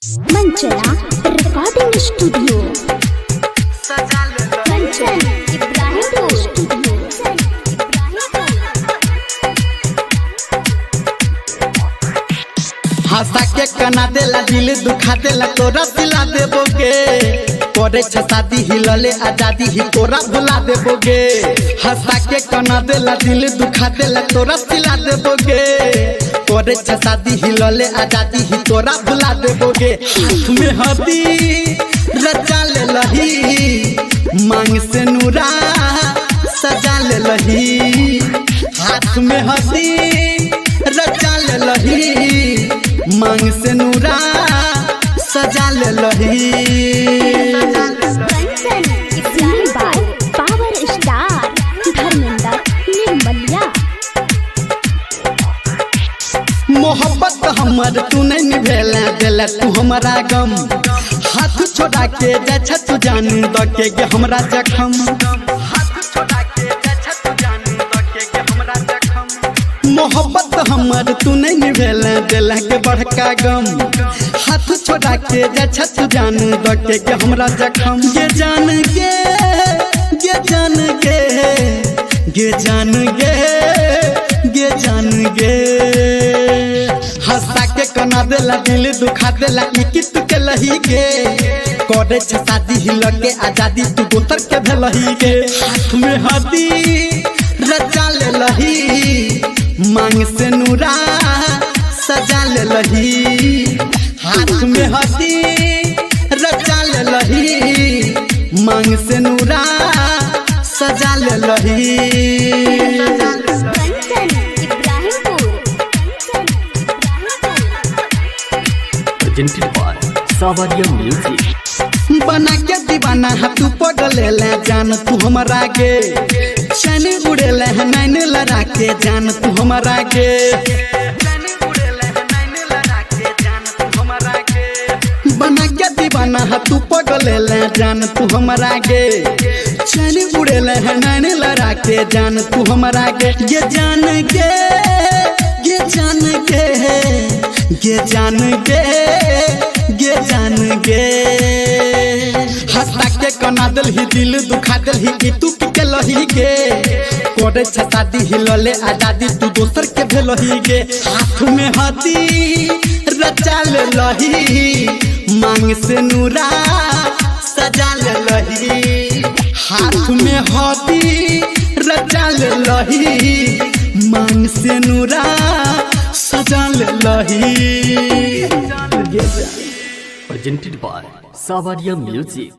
मंचला recording studio मंचल Ibrahimpur studio. हंसा के कना देला दिल दुखा देला तोरा सिला देबोगे करे शादी हिलले आजादी ही तोरा भुला देबोगे। हंसा के कना देला दिल दुखा देला तोरा सिला देबोगे करे शादी हिलले आजादी ही तोरा भुला देबोगे। हाथ में हदी रचा ले लही मांग से नूरा सजा ले लही। हाथ में हदी रचा ले लही मांग से नूरा सजा ले लही। Power star Dharmendra Nirmaliya. मोहब्बत हमर तू नहीं निभेला देला तू हमारा गम। हाथ छोड़ा के जा तू जान द के हमरा जखम। हाथ छोड़ा के जा तू जान द के हमरा जखम। मोहब्बत हमर तू नहीं निभेला देला के बड़का गम। हाथ छोड़ा के जा तू जान द के हमरा जखम। ये जान के ये जान के ये जान के ये जान के। हंसा के कना देला दिल दुखा देला इकित के लही के करे शादी हिल के आजादी तू गोतर के भेलही के। हाथ में हदी रचा ले लही मांग से नूरा सजा ले लही। हाथ में हदी रचा ले लही मांग से नूरा सजा ले लही। सावरिया म्यूजिक। बना के दीवाना तू पगले ले जान तू हमारा के। चैन उड़ेले है नैन लड़ा के जान तू हमारा के। बना के दीवाना तू पगले ले जान तू हमारा के। चैन उड़ेले है नैन लड़ा के जान तू हमारा के। ये जान के ये जान के ये जान के ये जान गे। हंसा के कना दिल ही दिल दुखा दिल ही तू के लही गे करे शादी हिलले आजादी तू दोसर के भेलही गे। हाथ में हदी रचा ले लही मांग से नूरा सजा ले लही। हाथ में हदी रचा ले लही मांग से नूरा सजा ले लही। presented by Savaria Music।